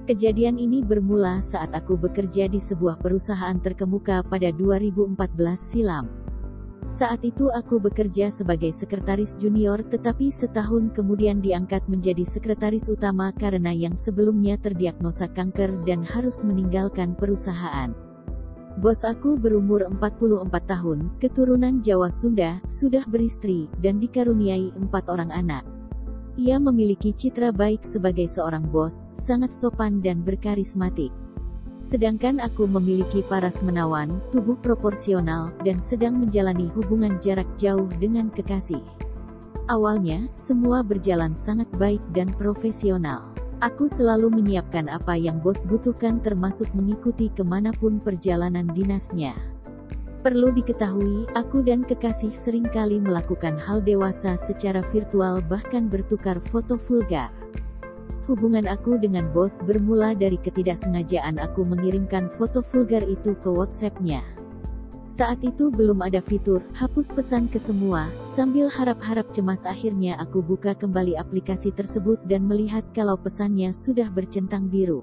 Kejadian ini bermula saat aku bekerja di sebuah perusahaan terkemuka pada 2014 silam. Saat itu aku bekerja sebagai sekretaris junior, tetapi setahun kemudian diangkat menjadi sekretaris utama karena yang sebelumnya terdiagnosa kanker dan harus meninggalkan perusahaan. Bos aku berumur 44 tahun, keturunan Jawa Sunda, sudah beristri, dan dikaruniai 4 orang anak. Ia memiliki citra baik sebagai seorang bos, sangat sopan dan berkarismatik. Sedangkan aku memiliki paras menawan, tubuh proporsional, dan sedang menjalani hubungan jarak jauh dengan kekasih. Awalnya, semua berjalan sangat baik dan profesional. Aku selalu menyiapkan apa yang bos butuhkan termasuk mengikuti kemanapun perjalanan dinasnya. Perlu diketahui, aku dan kekasih seringkali melakukan hal dewasa secara virtual bahkan bertukar foto vulgar. Hubungan aku dengan bos bermula dari ketidaksengajaan aku mengirimkan foto vulgar itu ke WhatsApp-nya. Saat itu belum ada fitur hapus pesan ke semua, sambil harap-harap cemas akhirnya aku buka kembali aplikasi tersebut dan melihat kalau pesannya sudah bercentang biru.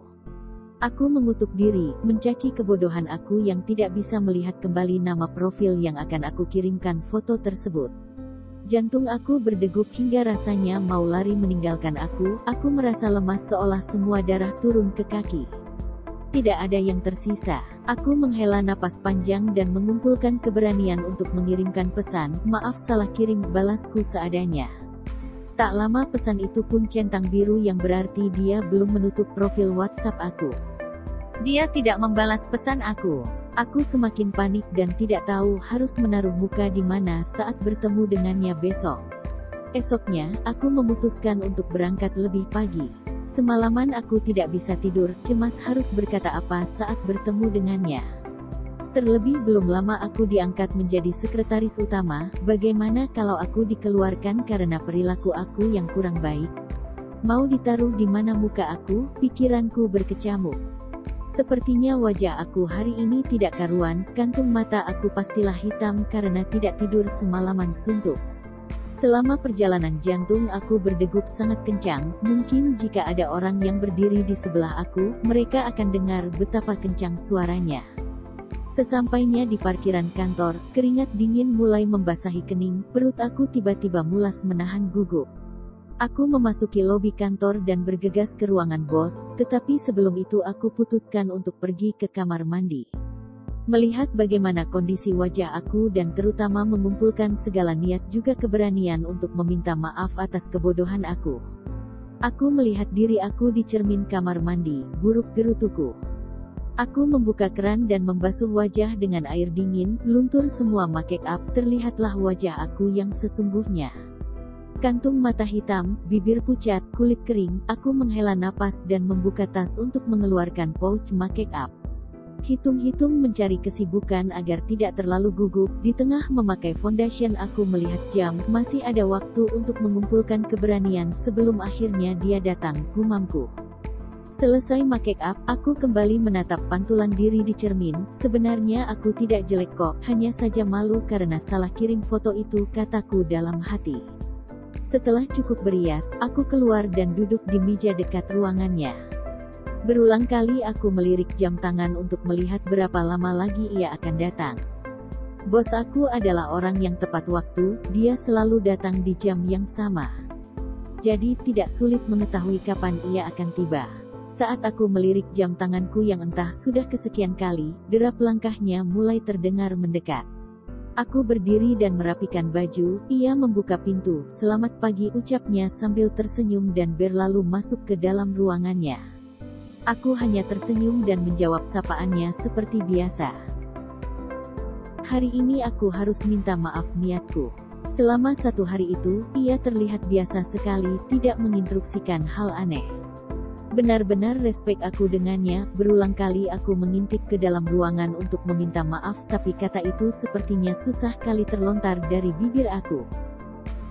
Aku mengutuk diri, mencaci kebodohan aku yang tidak bisa melihat kembali nama profil yang akan aku kirimkan foto tersebut. Jantung aku berdegup hingga rasanya mau lari meninggalkan aku merasa lemas seolah semua darah turun ke kaki. Tidak ada yang tersisa. Aku menghela napas panjang dan mengumpulkan keberanian untuk mengirimkan pesan, "Maaf salah kirim, balasku seadanya." Tak lama pesan itu pun centang biru yang berarti dia belum menutup profil WhatsApp aku. Dia tidak membalas pesan aku. Aku semakin panik dan tidak tahu harus menaruh muka di mana saat bertemu dengannya besok. Esoknya, aku memutuskan untuk berangkat lebih pagi. Semalaman aku tidak bisa tidur, cemas harus berkata apa saat bertemu dengannya. Terlebih belum lama aku diangkat menjadi sekretaris utama, bagaimana kalau aku dikeluarkan karena perilaku aku yang kurang baik? Mau ditaruh di mana muka aku? Pikiranku berkecamuk. Sepertinya wajah aku hari ini tidak karuan, kantung mata aku pastilah hitam karena tidak tidur semalaman suntuk. Selama perjalanan jantung aku berdegup sangat kencang, mungkin jika ada orang yang berdiri di sebelah aku, mereka akan dengar betapa kencang suaranya. Sesampainya di parkiran kantor, keringat dingin mulai membasahi kening, perut aku tiba-tiba mulas menahan gugup. Aku memasuki lobi kantor dan bergegas ke ruangan bos, tetapi sebelum itu aku putuskan untuk pergi ke kamar mandi. Melihat bagaimana kondisi wajah aku dan terutama mengumpulkan segala niat juga keberanian untuk meminta maaf atas kebodohan aku. Aku melihat diri aku di cermin kamar mandi, buruk gerutuku. Aku membuka keran dan membasuh wajah dengan air dingin, luntur semua make up, terlihatlah wajah aku yang sesungguhnya. Kantung mata hitam, bibir pucat, kulit kering, aku menghela napas dan membuka tas untuk mengeluarkan pouch make up. Hitung-hitung mencari kesibukan agar tidak terlalu gugup, di tengah memakai foundation aku melihat jam, masih ada waktu untuk mengumpulkan keberanian sebelum akhirnya dia datang, gumamku. Selesai make up, aku kembali menatap pantulan diri di cermin, sebenarnya aku tidak jelek kok, hanya saja malu karena salah kirim foto itu, kataku dalam hati. Setelah cukup berias, aku keluar dan duduk di meja dekat ruangannya. Berulang kali aku melirik jam tangan untuk melihat berapa lama lagi ia akan datang. Bos aku adalah orang yang tepat waktu, dia selalu datang di jam yang sama. Jadi tidak sulit mengetahui kapan ia akan tiba. Saat aku melirik jam tanganku yang entah sudah kesekian kali, derap langkahnya mulai terdengar mendekat. Aku berdiri dan merapikan baju, ia membuka pintu, "Selamat pagi," ucapnya sambil tersenyum dan berlalu masuk ke dalam ruangannya. Aku hanya tersenyum dan menjawab sapaannya seperti biasa. Hari ini aku harus minta maaf niatku. Selama 1 hari itu, ia terlihat biasa sekali, tidak menginstruksikan hal aneh. Benar-benar respek aku dengannya, berulang kali aku mengintip ke dalam ruangan untuk meminta maaf tapi kata itu sepertinya susah kali terlontar dari bibir aku.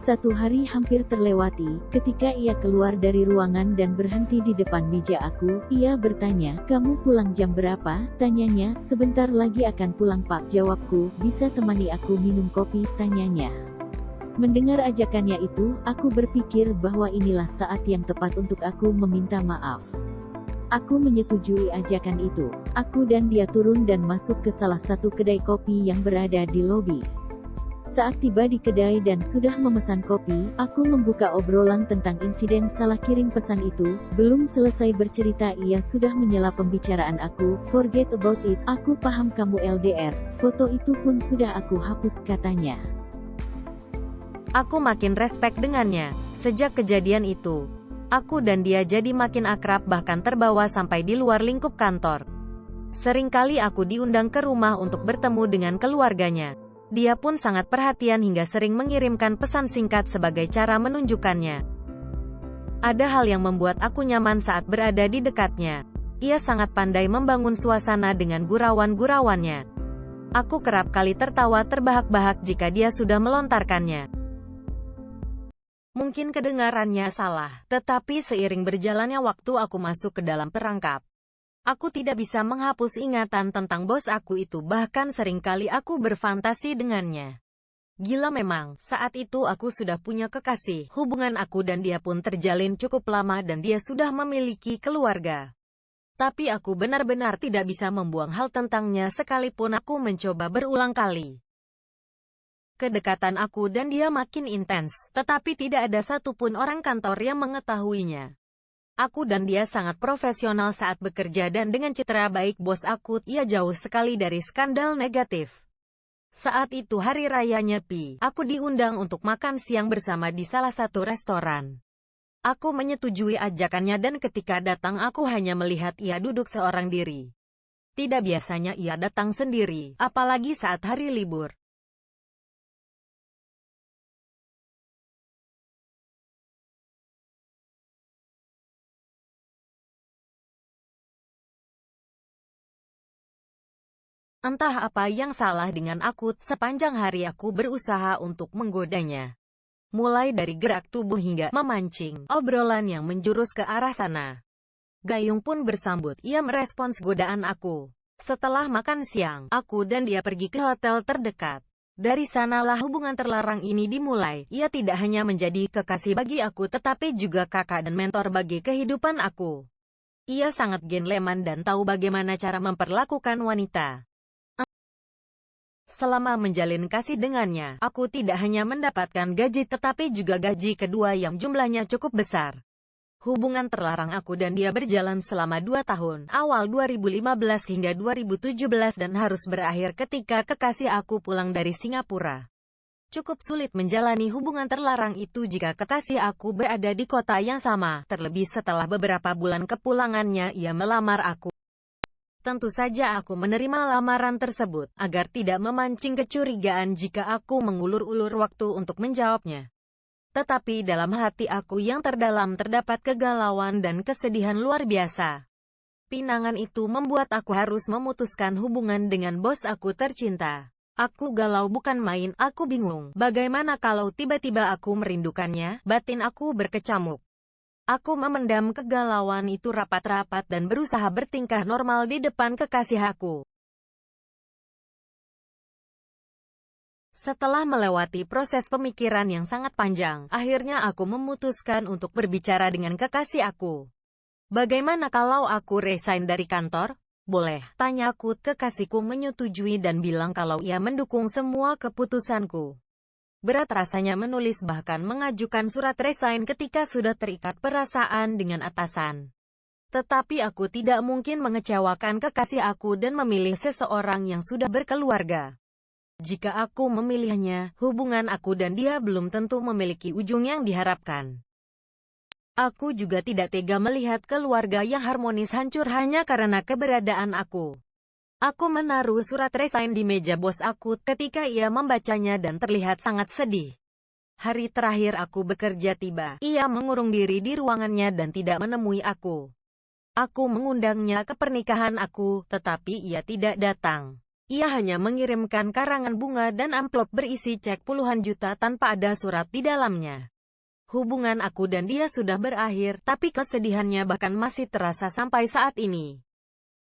1 hari hampir terlewati, ketika ia keluar dari ruangan dan berhenti di depan meja aku, ia bertanya, "Kamu pulang jam berapa?" Tanyanya, "Sebentar lagi akan pulang pak," jawabku. "Bisa temani aku minum kopi?" tanyanya. Mendengar ajakannya itu, aku berpikir bahwa inilah saat yang tepat untuk aku meminta maaf. Aku menyetujui ajakan itu. Aku dan dia turun dan masuk ke salah satu kedai kopi yang berada di lobi. Saat tiba di kedai dan sudah memesan kopi, aku membuka obrolan tentang insiden salah kirim pesan itu. Belum selesai bercerita ia sudah menyela pembicaraan aku. Forget about it, aku paham kamu LDR. Foto itu pun sudah aku hapus, katanya. Aku makin respek dengannya. Sejak kejadian itu, aku dan dia jadi makin akrab, bahkan terbawa sampai di luar lingkup kantor. Seringkali aku diundang ke rumah untuk bertemu dengan keluarganya. Dia pun sangat perhatian hingga sering mengirimkan pesan singkat sebagai cara menunjukkannya. Ada hal yang membuat aku nyaman saat berada di dekatnya. Ia sangat pandai membangun suasana dengan gurauan-gurauannya. Aku kerap kali tertawa terbahak-bahak jika dia sudah melontarkannya. Mungkin kedengarannya salah, tetapi seiring berjalannya waktu aku masuk ke dalam perangkap. Aku tidak bisa menghapus ingatan tentang bos aku itu, bahkan seringkali aku berfantasi dengannya. Gila memang, saat itu aku sudah punya kekasih, hubungan aku dan dia pun terjalin cukup lama dan dia sudah memiliki keluarga. Tapi aku benar-benar tidak bisa membuang hal tentangnya sekalipun aku mencoba berulang kali. Kedekatan aku dan dia makin intens, tetapi tidak ada satupun orang kantor yang mengetahuinya. Aku dan dia sangat profesional saat bekerja dan dengan citra baik bos aku, ia jauh sekali dari skandal negatif. Saat itu hari raya Nyepi, aku diundang untuk makan siang bersama di salah satu restoran. Aku menyetujui ajakannya dan ketika datang aku hanya melihat ia duduk seorang diri. Tidak biasanya ia datang sendiri, apalagi saat hari libur. Entah apa yang salah dengan aku, sepanjang hari aku berusaha untuk menggodanya. Mulai dari gerak tubuh hingga memancing obrolan yang menjurus ke arah sana. Gayung pun bersambut, ia merespons godaan aku. Setelah makan siang, aku dan dia pergi ke hotel terdekat. Dari sanalah hubungan terlarang ini dimulai. Ia tidak hanya menjadi kekasih bagi aku tetapi juga kakak dan mentor bagi kehidupan aku. Ia sangat gentleman dan tahu bagaimana cara memperlakukan wanita. Selama menjalin kasih dengannya, aku tidak hanya mendapatkan gaji tetapi juga gaji kedua yang jumlahnya cukup besar. Hubungan terlarang aku dan dia berjalan selama 2 tahun, awal 2015 hingga 2017 dan harus berakhir ketika kekasih aku pulang dari Singapura. Cukup sulit menjalani hubungan terlarang itu jika kekasih aku berada di kota yang sama, terlebih setelah beberapa bulan kepulangannya ia melamar aku. Tentu saja aku menerima lamaran tersebut, agar tidak memancing kecurigaan jika aku mengulur-ulur waktu untuk menjawabnya. Tetapi dalam hati aku yang terdalam terdapat kegalauan dan kesedihan luar biasa. Pinangan itu membuat aku harus memutuskan hubungan dengan bos aku tercinta. Aku galau bukan main, aku bingung. Bagaimana kalau tiba-tiba aku merindukannya? Batin aku berkecamuk. Aku memendam kegalauan itu rapat-rapat dan berusaha bertingkah normal di depan kekasih aku. Setelah melewati proses pemikiran yang sangat panjang, akhirnya aku memutuskan untuk berbicara dengan kekasih aku. Bagaimana kalau aku resign dari kantor? Boleh, tanya aku. Kekasihku menyetujui dan bilang kalau ia mendukung semua keputusanku. Berat rasanya menulis bahkan mengajukan surat resign ketika sudah terikat perasaan dengan atasan. Tetapi aku tidak mungkin mengecewakan kekasih aku dan memilih seseorang yang sudah berkeluarga. Jika aku memilihnya, hubungan aku dan dia belum tentu memiliki ujung yang diharapkan. Aku juga tidak tega melihat keluarga yang harmonis hancur hanya karena keberadaan aku. Aku menaruh surat resign di meja bos aku ketika ia membacanya dan terlihat sangat sedih. Hari terakhir aku bekerja tiba, ia mengurung diri di ruangannya dan tidak menemui aku. Aku mengundangnya ke pernikahan aku, tetapi ia tidak datang. Ia hanya mengirimkan karangan bunga dan amplop berisi cek puluhan juta tanpa ada surat di dalamnya. Hubungan aku dan dia sudah berakhir, tapi kesedihannya bahkan masih terasa sampai saat ini.